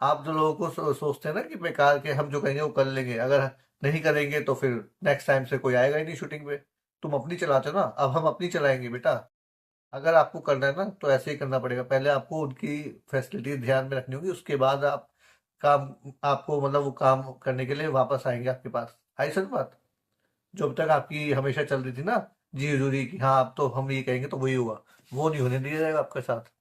आप जो लोगों को सोचते हैं ना कि बेकार के हम जो कहेंगे वो कर लेंगे, अगर नहीं करेंगे तो फिर नेक्स्ट टाइम से कोई आएगा ही नहीं शूटिंग पे। तुम अपनी चलाते हो ना, अब हम अपनी चलाएंगे बेटा। अगर आपको करना है ना तो ऐसे ही करना पड़ेगा, पहले आपको उनकी फैसिलिटी ध्यान में रखनी होगी, उसके बाद आप काम, आपको मतलब वो काम करने के लिए वापस आएंगे आपके पास। आई समझ बात? जो अब तक आपकी हमेशा चल रही थी ना, जी हजूरी की, हाँ अब तो हम ये कहेंगे तो वही होगा, वो नहीं होने दिया जाएगा आपके साथ।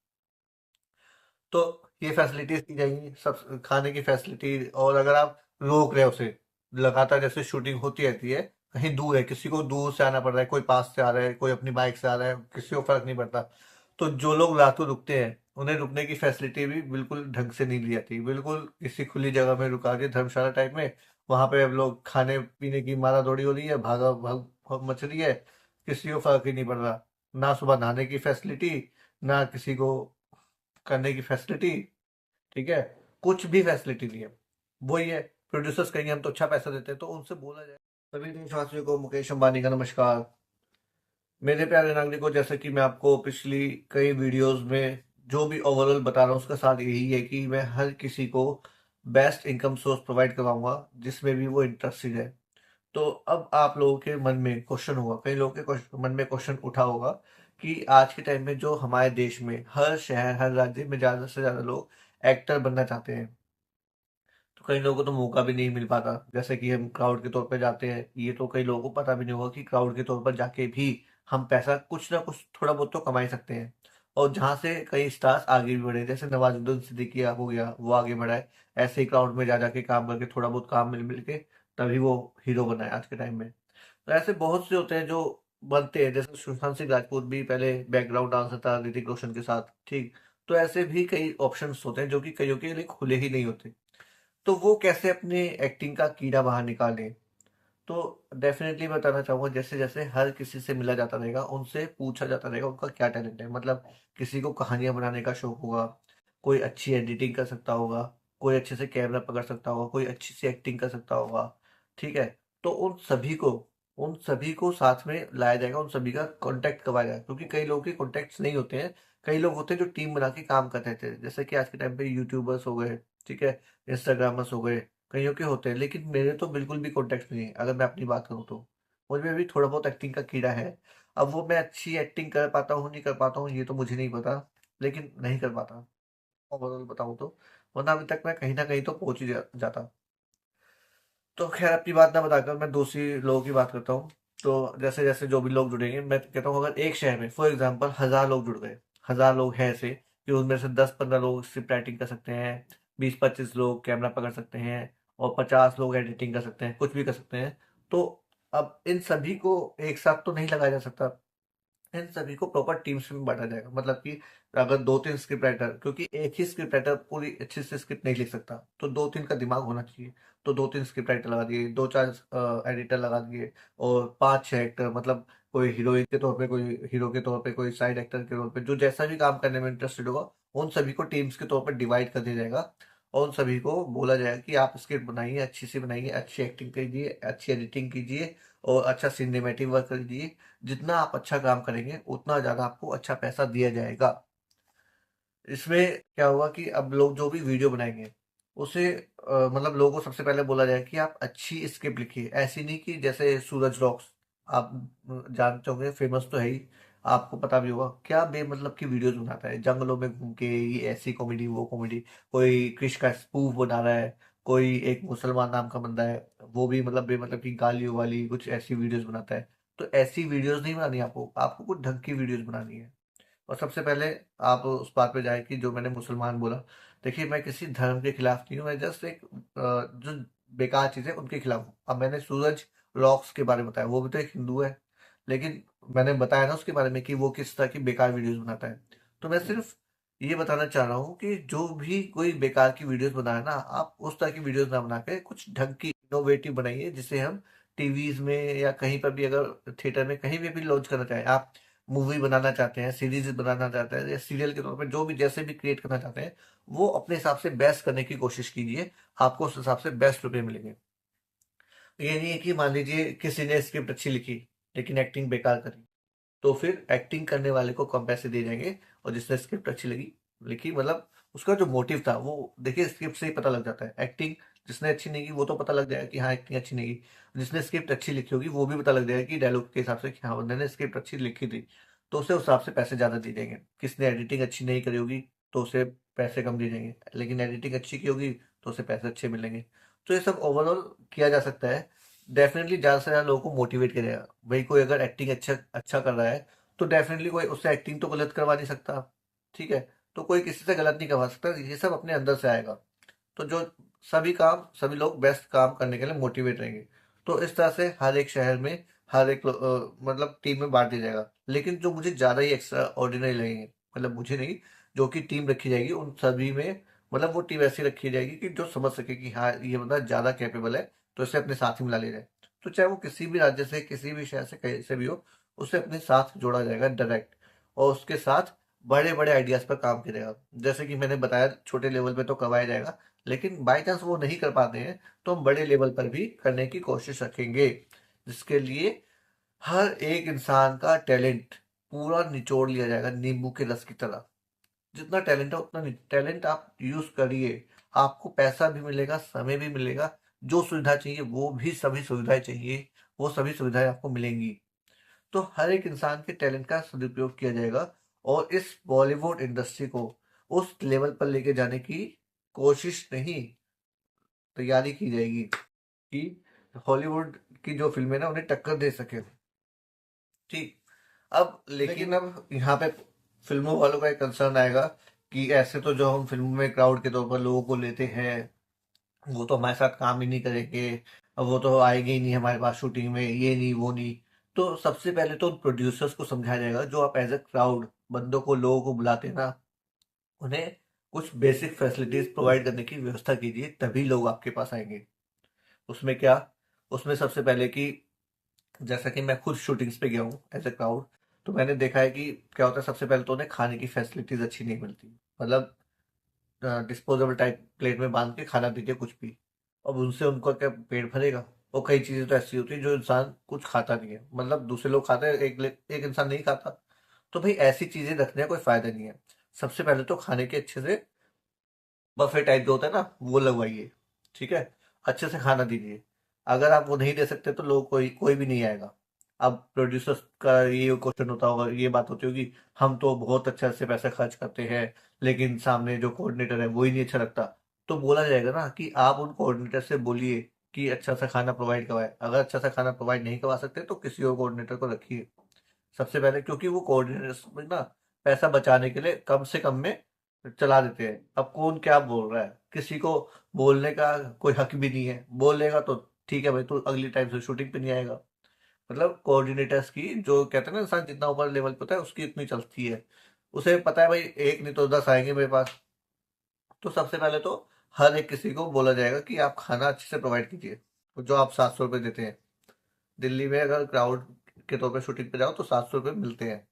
तो ये फैसिलिटीज दी जाएंगी, सब खाने की फैसिलिटी। और अगर आप रोक रहे हो उसे लगातार, जैसे शूटिंग होती रहती है, कहीं दूर है, किसी को दूर से आना पड़ रहा है, कोई पास से आ रहा है, कोई अपनी बाइक से आ रहा है, किसी को फर्क नहीं पड़ता, तो जो लोग रातों रुकते हैं उन्हें रुकने की फैसिलिटी भी बिल्कुल ढंग से नहीं दी जाती, बिल्कुल किसी खुली जगह में रुका के धर्मशाला टाइप में। वहां पे अब लोग खाने पीने की मारा दौड़ी हो रही है, भागा भाग भाग मच रही है, किसी को फर्क ही नहीं पड़ रहा। ना सुबह नहाने की फैसिलिटी, ना किसी को करने की फैसिलिटी, ठीक है, कुछ भी फैसिलिटी नहीं है। वही है, प्रोड्यूसर्स कहेंगे हम तो अच्छा पैसा देते हैं, तो उनसे बोला जाए। सभी देशवासियों को मुकेश अंबानी का नमस्कार। मेरे प्यारे नागरिकों, जैसे कि मैं आपको पिछली कई वीडियोस में जो भी ओवरऑल बता रहा हूँ, उसका साथ यही है कि मैं हर किसी को बेस्ट इनकम सोर्स प्रोवाइड करवाऊंगा जिसमें भी वो इंटरेस्टेड है। तो अब आप लोगों के मन में क्वेश्चन होगा, कई लोगों के मन में क्वेश्चन उठा होगा कि आज के टाइम में जो हमारे देश में हर शहर हर राज्य में ज्यादा से ज्यादा लोग एक्टर बनना चाहते हैं, तो कई लोगों को तो मौका भी नहीं मिल पाता। जैसे कि हम क्राउड के तौर पे जाते हैं, ये तो कई लोगों को पता भी नहीं होगा कि क्राउड के तौर पर जाके भी हम पैसा कुछ ना कुछ थोड़ा बहुत तो कमा ही सकते हैं। और जहाँ से कई स्टार्स आगे भी बढ़े, जैसे नवाजुद्दीन सिद्दीकी हो गया, वो आगे बढ़ा है। ऐसे ही क्राउड में जा जाके काम करके थोड़ा बहुत काम मिल मिल के तभी वो हीरो बना है आज के टाइम में। तो ऐसे बहुत से होते हैं जो बनते हैं, जैसे सुशांत सिंह राजपूत भी पहले बैकग्राउंड डांसर था ऋतिक रोशन के साथ, ठीक। तो ऐसे भी कई ऑप्शंस होते हैं जो कि कईयों के लिए खुले ही नहीं होते। तो वो कैसे अपने एक्टिंग का कीड़ा बाहर निकालें? तो डेफिनेटली बताना चाहूंगा, जैसे जैसे हर किसी से मिला जाता रहेगा, उनसे पूछा जाता रहेगा उनका क्या टैलेंट है। मतलब किसी को कहानियां बनाने का शौक होगा, कोई अच्छी एडिटिंग कर सकता होगा, कोई अच्छे से कैमरा पकड़ सकता होगा, कोई अच्छी सी एक्टिंग कर सकता होगा, ठीक है। तो उन सभी को साथ में लाया जाएगा, उन सभी का कांटेक्ट करवाया जाएगा, क्योंकि कई लोगों के कॉन्टेक्ट्स नहीं होते हैं। कई लोग होते हैं जो टीम बना के काम करते थे, जैसे कि आज के टाइम पे यूट्यूबर्स हो गए, ठीक है, इंस्टाग्रामर्स हो गए, कईयों के होते हैं, लेकिन मेरे तो बिल्कुल भी कॉन्टेक्ट नहीं है। अगर मैं अपनी बात करूँ तो मुझ में भी थोड़ा बहुत एक्टिंग का कीड़ा है। अब वो मैं अच्छी एक्टिंग कर पाता हूँ नहीं कर पाता हूँ ये तो मुझे नहीं पता, लेकिन नहीं कर पाता ओवरऑल बताऊँ तो। वरना अभी तक मैं कहीं ना कहीं तो पहुंच ही जाता। तो खैर अपनी बात ना बताकर मैं दूसरी लोगों की बात करता हूँ। तो जैसे जैसे जो भी लोग जुड़ेंगे, मैं कहता हूँ अगर एक शहर में फॉर एग्जाम्पल 1,000 लोग जुड़ गए, 1,000 लोग हैं ऐसे कि उनमें से 10-15 लोग स्क्रिप्ट राइटिंग कर सकते हैं, 20-25 लोग कैमरा पकड़ सकते हैं, और 50 लोग एडिटिंग कर सकते हैं, कुछ भी कर सकते हैं। तो अब इन सभी को एक साथ तो नहीं लगाया जा सकता, इन सभी को प्रॉपर टीम्स में बांटा जाएगा। मतलब कि अगर 2-3 स्क्रिप्ट राइटर, क्योंकि एक ही स्क्रिप्ट राइटर पूरी अच्छी से स्क्रिप्ट नहीं लिख सकता, तो 2-3 का दिमाग होना चाहिए। तो 2-3 स्क्रिप्ट राइटर लगा दिए, 2-4 एडिटर लगा दिए, और 5-6 एक्टर, मतलब कोई हीरोइन के तौर पे, कोई हीरो के तौर पे, कोई साइड एक्टर के तौर पे, जो जैसा भी काम करने में इंटरेस्टेड होगा, उन सभी को टीम्स के तौर पर डिवाइड कर दिया जाएगा। और उन सभी को बोला जाएगा कि आप स्क्रिप्ट बनाइए, अच्छी सी बनाइए, अच्छी एक्टिंग कीजिए, अच्छी एडिटिंग कीजिए, और अच्छा सिनेमेटिक वर्क कीजिए। जितना आप अच्छा काम करेंगे उतना ज़्यादा आपको अच्छा पैसा दिया जाएगा। इसमें क्या होगा कि अब लोग जो भी वीडियो बनाएंगे उसे मतलब लोगों को सबसे पहले बोला जाए कि आप अच्छी स्क्रिप्ट लिखिए, ऐसी नहीं कि जैसे सूरज रॉक्स, आप जानते होंगे, फेमस तो है ही, आपको पता भी होगा क्या बेमतलब की वीडियोस बनाता है, जंगलों में घूम के ये ऐसी कॉमेडी वो कॉमेडी, कोई क्रिश का स्पूफ बना रहा है, कोई एक मुसलमान नाम का बंदा है, वो भी मतलब बेमतलब की गालियों वाली कुछ ऐसी वीडियोस बनाता है। तो ऐसी वीडियोस नहीं बनानी, आपको आपको कुछ ढंग की वीडियोस बनानी है। और सबसे पहले आप उस बात पे जाए कि जो मैंने मुसलमान बोला, देखिए मैं किसी धर्म के खिलाफ नहीं हूँ, मैं जस्ट एक जो बेकार चीज़ है उनके खिलाफ हूँ। अब मैंने सूरज रॉक्स के बारे में बताया, वो भी तो एक हिंदू है, लेकिन मैंने बताया ना उसके बारे में कि वो किस तरह की बेकार वीडियोस बनाता है। तो मैं सिर्फ ये बताना चाह रहा हूँ कि जो भी कोई बेकार की वीडियोस बनाए ना, आप उस तरह की वीडियोस ना बना के कुछ ढंग की इनोवेटिव बनाइए, जिसे हम टीवीज में या कहीं पर भी, अगर थिएटर में कहीं भी लॉन्च करना चाहें, आप मूवी बनाना चाहते हैं, सीरीज बनाना चाहते हैं, या सीरियल के तौर पे जो भी जैसे भी क्रिएट करना चाहते हैं, वो अपने हिसाब से बेस्ट करने की कोशिश कीजिए। आपको उस हिसाब से बेस्ट रुपए मिलेंगे। ये नहीं है कि मान लीजिए किसी ने स्क्रिप्ट अच्छी लिखी लेकिन एक्टिंग बेकार करी, तो फिर एक्टिंग करने वाले को कम पैसे दिए जाएंगे, और जिसने स्क्रिप्ट अच्छी लगी लिखी, मतलब उसका जो मोटिव था वो देखिए स्क्रिप्ट से ही पता लग जाता है। एक्टिंग जिसने अच्छी नहीं की वो तो पता लग जाएगा कि हाँ एक्टिंग अच्छी नहीं की, जिसने स्क्रिप्ट अच्छी लिखी होगी वो भी पता लग जाएगा कि डायलॉग के हिसाब से कि हाँ बंदे ने स्क्रिप्ट अच्छी लिखी थी, तो उसे उस हिसाब से पैसे ज़्यादा दिए जाएंगे। किसने एडिटिंग अच्छी नहीं करी होगी तो उसे पैसे कम दिए जाएंगे, लेकिन एडिटिंग अच्छी की होगी तो उसे पैसे अच्छे मिलेंगे। तो ये सब ओवरऑल किया जा सकता है। डेफिनेटली ज़्यादा से ज़्यादा लोगों को मोटिवेट करेगा। भाई कोई अगर एक्टिंग अच्छा अच्छा कर रहा है तो डेफिनेटली कोई उससे एक्टिंग तो गलत करवा नहीं सकता, ठीक है। तो कोई किसी से गलत नहीं करवा सकता, ये सब अपने अंदर से आएगा। तो जो सभी लोग बेस्ट काम करने के लिए मोटिवेट रहेंगे। तो इस तरह से हर एक शहर में हर एक मतलब टीम में बांट दिया जाएगा। लेकिन जो मुझे ज़्यादा ही एक्स्ट्रा ऑर्डिनरी लगेंगे, मतलब मुझे नहीं, जो कि टीम रखी जाएगी उन सभी में, मतलब वो टीम ऐसी रखी जाएगी कि जो समझ सके कि हाँ ये बंदा ज़्यादा कैपेबल है, तो इसे अपने साथ ही मिला लिया जाए। तो चाहे वो किसी भी राज्य से किसी भी शहर से कहीं से भी हो, उसे अपने साथ जोड़ा जाएगा डायरेक्ट, और उसके साथ बड़े बड़े आइडियाज पर काम किया जाएगा। जैसे कि मैंने बताया छोटे लेवल पे तो करवाया जाएगा, लेकिन बाई चांस वो नहीं कर पाते हैं तो हम बड़े लेवल पर भी करने की कोशिश रखेंगे, जिसके लिए हर एक इंसान का टैलेंट पूरा निचोड़ लिया जाएगा नींबू के रस की तरह। जितना टैलेंट है उतना टैलेंट आप यूज करिए, आपको पैसा भी मिलेगा, समय भी मिलेगा, जो सुविधा चाहिए वो भी सभी सुविधाएं चाहिए, वो सभी सुविधाएं आपको मिलेंगी। तो हर एक इंसान के टैलेंट का सदुपयोग किया जाएगा, और इस बॉलीवुड इंडस्ट्री को उस लेवल पर लेके जाने की कोशिश नहीं, तैयारी की जाएगी कि हॉलीवुड की जो फिल्में ना उन्हें टक्कर दे सके। ठीक। अब लेकिन अब यहाँ पे फिल्मों वालों का एक कंसर्न आएगा कि ऐसे तो जो हम फिल्मों में क्राउड के तौर पर लोगों को लेते हैं वो तो हमारे साथ काम ही नहीं करेंगे, अब वो तो आएंगे ही नहीं हमारे पास शूटिंग में, ये नहीं वो नहीं। तो सबसे पहले तो प्रोड्यूसर्स को समझाया जाएगा, जो आप एज अ क्राउड बंदों को लोगों को बुलाते हैं ना, उन्हें कुछ बेसिक फैसिलिटीज प्रोवाइड करने की व्यवस्था कीजिए, तभी लोग आपके पास आएंगे। उसमें क्या, उसमें सबसे पहले कि जैसा कि मैं खुद शूटिंग्स पे गया हूँ एज अ क्राउड, तो मैंने देखा है कि क्या होता है, सबसे पहले तो उन्हें खाने की फैसिलिटीज अच्छी नहीं मिलती। मतलब डिस्पोजेबल टाइप प्लेट में बांध के खाना दीजिए कुछ भी, अब उनसे उनका क्या पेट भरेगा। और कई चीजें तो ऐसी होती है जो इंसान कुछ खाता नहीं है, मतलब दूसरे लोग खाते हैं, एक इंसान नहीं खाता। तो भाई ऐसी चीजें रखने का कोई फायदा नहीं है। सबसे पहले तो खाने के अच्छे से बफे टाइप जो होता है ना वो लगवाइए, ठीक है। अच्छे से खाना दीजिए। अगर आप वो नहीं दे सकते तो लोग कोई कोई भी नहीं आएगा। अब प्रोड्यूसर्स का ये क्वेश्चन होता होगा, ये बात होती होगी, हम तो बहुत अच्छे से पैसे खर्च करते हैं लेकिन सामने जो कोऑर्डिनेटर है वो ही नहीं अच्छा लगता। तो बोला जाएगा ना कि आप उन कोऑर्डिनेटर से बोलिए कि अच्छा सा खाना प्रोवाइड करवाए। अगर अच्छा सा खाना प्रोवाइड नहीं करवा सकते तो किसी और कोऑर्डिनेटर को रखिए सबसे पहले, क्योंकि वो कोऑर्डिनेटर्स में ना पैसा बचाने के लिए कम से कम में चला देते हैं। अब कौन क्या बोल रहा है, किसी को बोलने का कोई हक भी नहीं है, बोलेगा तो ठीक है भाई तो अगली टाइम से शूटिंग पे नहीं आएगा। मतलब कोऑर्डिनेटर्स की जो कहते हैं ना इंसान जितना ऊपर लेवल पे होता है उसकी इतनी चलती है, उसे पता है भाई एक नहीं तो 10 आएंगे मेरे पास। तो सबसे पहले तो हर एक किसी को बोला जाएगा कि आप खाना अच्छे से प्रोवाइड कीजिए। तो जो आप 700 रुपये देते हैं, दिल्ली में अगर क्राउड के तौर पे शूटिंग पे जाओ तो 700 रुपये मिलते हैं।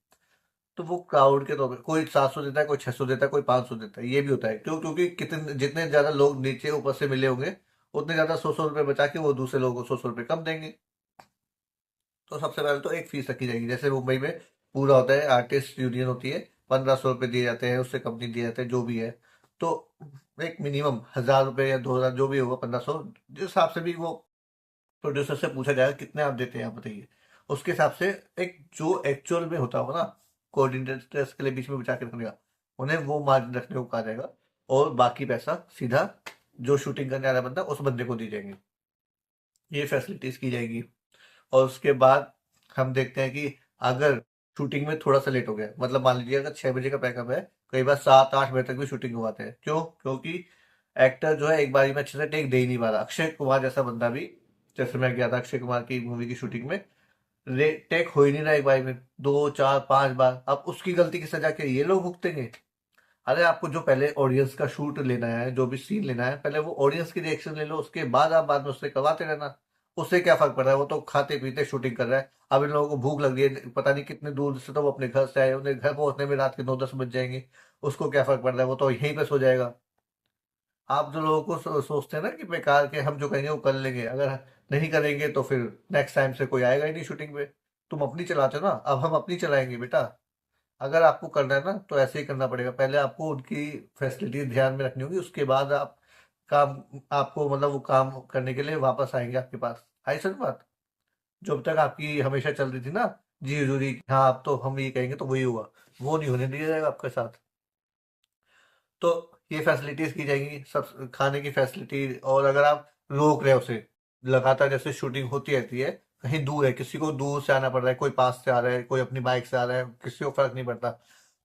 तो वो क्राउड के तौर पे कोई 700 देता है, कोई 600 देता है, कोई 500 देता है, ये भी होता है। क्यों? क्योंकि कितने जितने ज्यादा लोग नीचे ऊपर से मिले होंगे उतने ज्यादा 100 100 रुपये बचा के वो दूसरे लोगों को 100 100 रुपये कम देंगे। तो सबसे पहले तो एक फीस रखी जाएगी, जैसे मुंबई में पूरा होता है आर्टिस्ट यूनियन होती है, 1500 रुपये दिए जाते हैं, उससे कम नहीं दिए जाते जो भी है। तो एक मिनिमम 1000 रुपये या 2000 जो भी होगा, 1500 जिस हिसाब से भी वो प्रोड्यूसर से पूछा जाएगा कितने आप देते हैं आप बताइए, उसके हिसाब से एक जो एक्चुअल में होता होगा ना कोऑर्डिनेटर्स के लिए बीच में बचा के रखने का, उन्हें वो मार्जिन रखने को कहा जाएगा। और बाकी पैसा सीधा जो शूटिंग करने वाला बंदा उस बंदे को दी जाएंगे। ये फैसिलिटीज की जाएगी। और उसके बाद हम देखते हैं कि अगर शूटिंग में थोड़ा सा लेट हो गया, मतलब मान लीजिए अगर 6 बजे का पैकअप है, कई बार 7 8 बजे तक भी शूटिंग हुआते हैं। क्यों? क्योंकि एक्टर जो है एक बारी में अच्छे से टेक दे ही नहीं पा रहा। अक्षय कुमार जैसा बंदा भी, जैसे मैं गया था अक्षय कुमार की मूवी की शूटिंग में, टेक हो ही नहीं रहा एक बारी में, 2 4 5 बार। अब उसकी गलती की सजा क्या ये लोग भुगतेंगे? अरे आपको जो पहले ऑडियंस का शूट लेना है, जो भी सीन लेना है, पहले वो ऑडियंस की रिएक्शन ले लो, उसके बाद आप बाद में उससे करवाते रहना। उससे क्या फर्क पड़ रहा है, वो तो खाते पीते शूटिंग कर रहा है। अब इन लोगों को भूख लग रही है, पता नहीं कितने दूर से, तो वो अपने घर से आए, उन्हें घर पहुंचने में रात के 9 10 बज जाएंगे। उसको क्या फर्क पड़ रहा है, वो तो यहीं पे सो जाएगा। आप जो लोगों को सोचते हैं ना कि बेकार के हम जो कहेंगे वो कर लेंगे, अगर नहीं करेंगे तो फिर नेक्स्ट टाइम से कोई आएगा ही नहीं शूटिंग पे। तुम अपनी चलाते हो ना, अब हम अपनी चलाएंगे बेटा। अगर आपको करना है ना तो ऐसे ही करना पड़ेगा। पहले आपको उनकी फैसिलिटी ध्यान में रखनी होगी, उसके बाद आप काम आपको मतलब वो काम करने के लिए वापस आएंगे आपके पास। आई समझ बात? जो अब तक आपकी हमेशा चल रही थी ना, जी हजूरी, हाँ अब तो हम ये कहेंगे तो वही होगा, वो नहीं होने दिया जाएगा आपके साथ। तो ये फैसिलिटीज की जाएंगी, सब खाने की फैसिलिटी। और अगर आप रोक रहे हो उसे लगातार, जैसे शूटिंग होती रहती है, कहीं दूर है, किसी को दूर से आना पड़ रहा है, कोई पास से आ रहा है, कोई अपनी बाइक से आ रहा है, किसी को फर्क नहीं पड़ता।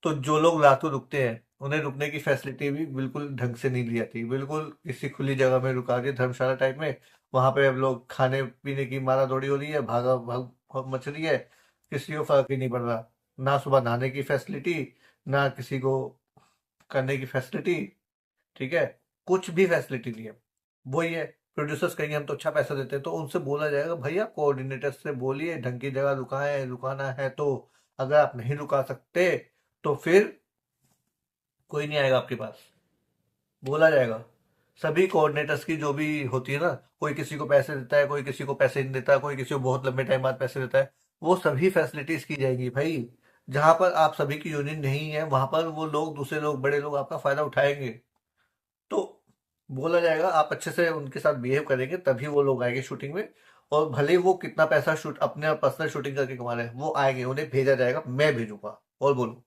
तो जो लोग रातों रुकते हैं उन्हें रुकने की फैसिलिटी भी बिल्कुल ढंग से नहीं दी जाती, बिल्कुल किसी खुली जगह में रुका दिए, धर्मशाला टाइप में। वहां पे अब लोग खाने पीने की मारा दौड़ी हो रही है, भागा भाग मच रही है, किसी को फर्क ही नहीं पड़ रहा। ना सुबह नहाने की फैसिलिटी, ना किसी को करने की फैसिलिटी, ठीक है, कुछ भी फैसिलिटी नहीं है। वही है, प्रोड्यूसर्स कहेंगे हम तो अच्छा पैसा देते हैं, तो उनसे बोला जाएगा भैया कोऑर्डिनेटर से बोलिए ढंग की जगह रुकाएं, रुकाना है तो। अगर आप नहीं रुका सकते तो फिर कोई नहीं आएगा आपके पास, बोला जाएगा। सभी कोऑर्डिनेटर्स की जो भी होती है ना, कोई किसी को पैसे देता है, कोई किसी को पैसे नहीं देता, कोई किसी को बहुत लंबे टाइम बाद पैसे देता है, वो सभी फैसिलिटीज की जाएगी भाई। जहां पर आप सभी की यूनियन नहीं है वहां पर वो लोग, दूसरे लोग, बड़े लोग आपका फायदा उठाएंगे। तो बोला जाएगा आप अच्छे से उनके साथ बिहेव करेंगे तभी वो लोग आएंगे शूटिंग में। और भले ही वो कितना पैसा शूट अपने पर्सनल शूटिंग करके कमा रहे हैं, वो आएंगे, उन्हें भेजा जाएगा, मैं भेजूंगा। और बोलो,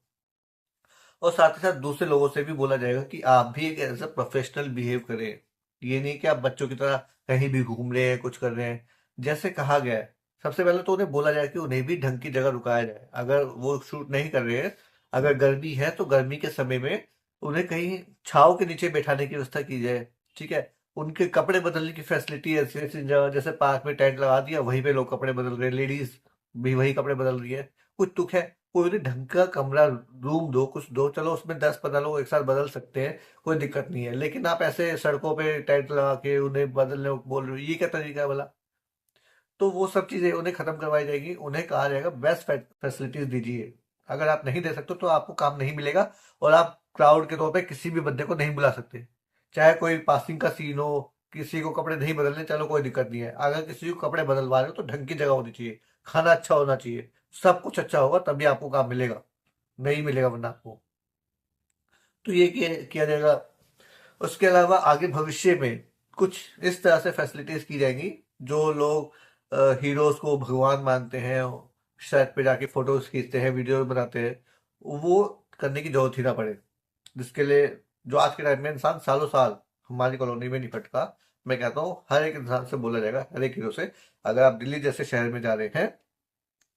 और साथ ही साथ दूसरे लोगों से भी बोला जाएगा कि आप भी एक एज अ प्रोफेशनल बिहेव करें। ये नहीं कि आप बच्चों की तरह कहीं भी घूम रहे हैं, कुछ कर रहे हैं। जैसे कहा गया है, सबसे पहले तो उन्हें बोला जाए कि उन्हें भी ढंग की जगह रुकाया जाए। अगर वो शूट नहीं कर रहे हैं, अगर गर्मी है तो गर्मी के समय में उन्हें कहीं छांव के नीचे बैठाने की व्यवस्था की जाए, ठीक है। उनके कपड़े बदलने की फैसिलिटी ऐसी ऐसी जगह, जैसे पार्क में टेंट लगा दिया, वहीं पे लोग कपड़े बदल रहे हैं, लेडीज भी वही कपड़े बदल रही है। कुछ दुख है, कोई उन्हें ढंग का कमरा, रूम दो, कुछ दो, चलो उसमें 10-15 लोग एक साथ बदल सकते हैं, कोई दिक्कत नहीं है। लेकिन आप ऐसे सड़कों पे टेंट लगा के उन्हें बदलने को बोल रहे हो, ये क्या तरीका है भला? तो वो सब चीजें उन्हें खत्म करवाई जाएगी, उन्हें कहा जाएगा बेस्ट फैसिलिटीज दीजिए। अगर आप नहीं दे सकते तो आपको काम नहीं मिलेगा, और आप क्राउड के तौर पे किसी भी बंदे को नहीं बुला सकते। चाहे कोई पासिंग का सीन हो, किसी को कपड़े नहीं बदलने, चलो कोई दिक्कत नहीं है। अगर किसी को कपड़े बदलवा रहे हो तो ढंग की जगह होनी चाहिए, खाना अच्छा होना चाहिए, सब कुछ अच्छा होगा तभी आपको काम मिलेगा, नहीं मिलेगा वरना आपको। तो ये किया जाएगा। उसके अलावा आगे भविष्य में कुछ इस तरह से फैसिलिटीज की जाएंगी, जो लोग हीरोज को भगवान मानते हैं, सेट पे जाके फोटोज खींचते हैं, वीडियो बनाते हैं, वो करने की जरूरत ही ना पड़े। जिसके लिए जो आज के टाइम में इंसान सालों साल हमारी कॉलोनी में नहीं भटका। मैं कहता हूँ हर एक इंसान से बोला जाएगा, हर एक हीरो से, अगर आप दिल्ली जैसे शहर में जा रहे हैं,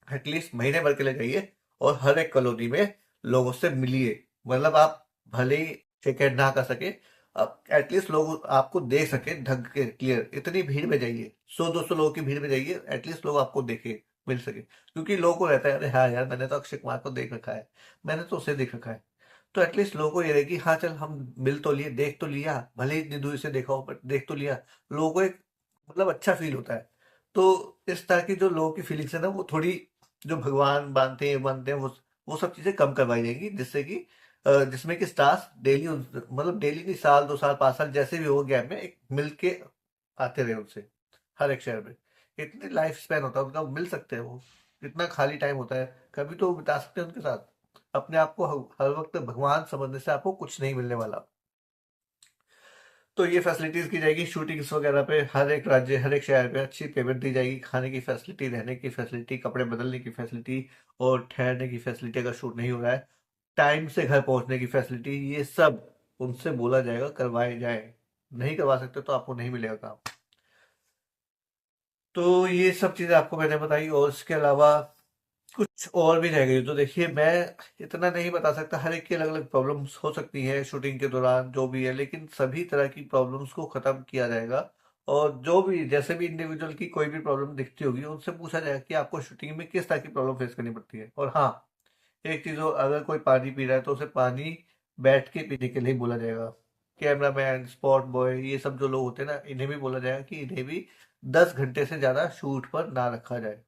एटलीस्ट महीने भर के लिए जाइए और हर एक कॉलोनी में लोगों से मिलिए। मतलब आप भले ही शेक हैंड ना कर सके, अब एटलीस्ट लोग आपको देख सके ढंग के क्लियर। इतनी भीड़ में जाइए, 100-200 लोगों की भीड़ में जाइए, एटलीस्ट लोग आपको देखे, मिल सके। क्योंकि लोगों को रहता है अरे हाँ यार, मैंने तो अक्षय कुमार को देख रखा है, मैंने तो उसे देख रखा है। तो एटलीस्ट लोगों को ये रहे कि हाँ चल हम मिल तो लिए, देख तो लिया, भले ही इतनी दूर से देखा हो पर देख तो लिया। लोगों को एक मतलब अच्छा फील होता है। तो इस तरह की जो लोगों की फीलिंग्स है ना, वो थोड़ी, जो भगवान मानते हैं वो सब चीजें कम करवाई जाएंगी, जिससे कि जिसमें कि स्टार्स डेली, मतलब डेली नहीं, साल 2 साल 5 साल जैसे भी हो गैप में एक मिल के आते रहे उनसे, हर एक शहर में। इतनी लाइफ स्पैन होता है उनका, मिल सकते हैं वो, इतना खाली टाइम होता है, कभी तो बिता सकते हैं उनके साथ। अपने आप को हर वक्त भगवान समझने से आपको कुछ नहीं मिलने वाला। तो ये फैसिलिटीज की जाएगी शूटिंग्स वगैरह पे, हर एक राज्य, हर एक शहर पे अच्छी पेमेंट दी जाएगी, खाने की फैसिलिटी, रहने की फैसिलिटी, कपड़े बदलने की फैसिलिटी, और ठहरने की फैसिलिटी अगर शूट नहीं हो रहा है, टाइम से घर पहुंचने की फैसिलिटी, ये सब उनसे बोला जाएगा करवाए जाए। नहीं करवा सकते तो आपको नहीं मिलेगा काम। तो ये सब चीजें आपको मैंने बताई, और इसके अलावा कुछ और भी रह गई। तो देखिए मैं इतना नहीं बता सकता, हर एक की अलग अलग प्रॉब्लम्स हो सकती है शूटिंग के दौरान जो भी है, लेकिन सभी तरह की प्रॉब्लम्स को खत्म किया जाएगा। और जो भी जैसे भी इंडिविजुअल की कोई भी प्रॉब्लम दिखती होगी, उनसे पूछा जाएगा कि आपको शूटिंग में किस तरह की प्रॉब्लम फेस करनी पड़ती है। और हाँ, एक चीज और, अगर कोई पानी पी रहा है तो उसे पानी बैठ के पीने के लिए बोला जाएगा। कैमरामैन, स्पॉट बॉय, ये सब जो लोग होते हैं ना, इन्हें भी बोला जाएगा कि इन्हें भी 10 घंटे से ज्यादा शूट पर ना रखा जाए।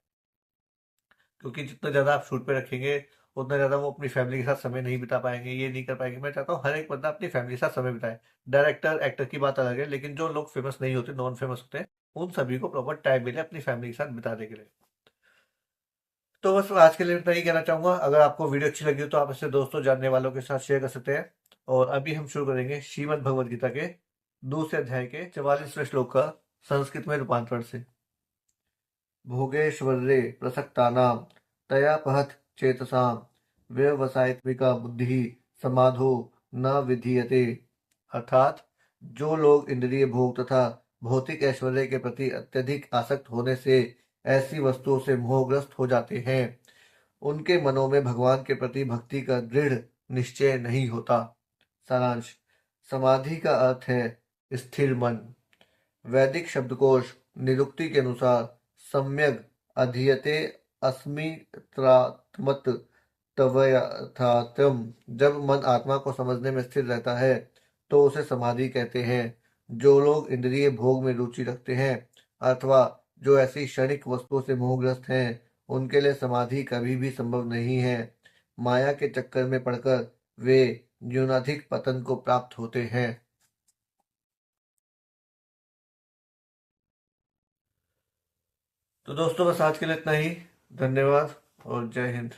क्योंकि जितना ज्यादा आप शूट पे रखेंगे, उतना ज्यादा वो अपनी फैमिली के साथ समय नहीं बिता पाएंगे, ये नहीं कर पाएंगे। मैं चाहता हूँ हर एक बंदा अपनी फैमिली के साथ समय बिताए। डायरेक्टर एक्टर की बात अलग है, लेकिन जो लोग फेमस नहीं होते, नॉन फेमस होते हैं, उन सभी को प्रॉपर टाइम मिले अपनी फैमिली के साथ बिताने के लिए। तो बस आज के लिए इतना ही कहना चाहूंगा। अगर आपको वीडियो अच्छी लगी हो तो आप इसे दोस्तों जानने वालों के साथ शेयर कर सकते हैं। और अभी हम शुरू करेंगे श्रीमद् भगवद गीता के दूसरे अध्याय के 44वें श्लोक का संस्कृत में रूपांतरण से। भोगेश्वर्ये प्रसक्तानां तया पहत चेतसां व्यवसायित्विका बुद्धि समाधो न विधीयते। अर्थात जो लोग इंद्रिय भोग तथा भौतिक ऐश्वर्य के प्रति अत्यधिक आसक्त होने से ऐसी वस्तुओं से मोहग्रस्त हो जाते हैं, उनके मनों में भगवान के प्रति भक्ति का दृढ़ निश्चय नहीं होता। सारांश। समाधि का अर्थ है स्थिर मन। वैदिक शब्दकोश निरुक्ति के अनुसार सम्यग् अधीयते अस्मित्रात्मत तवयथातम। जब मन आत्मा को समझने में स्थिर रहता है तो उसे समाधि कहते हैं। जो लोग इंद्रिय भोग में रुचि रखते हैं अथवा जो ऐसी क्षणिक वस्तुओं से मोहग्रस्त हैं, उनके लिए समाधि कभी भी संभव नहीं है। माया के चक्कर में पड़कर वे न्यूनाधिक पतन को प्राप्त होते हैं। तो दोस्तों बस आज के लिए इतना ही। धन्यवाद और जय हिंद।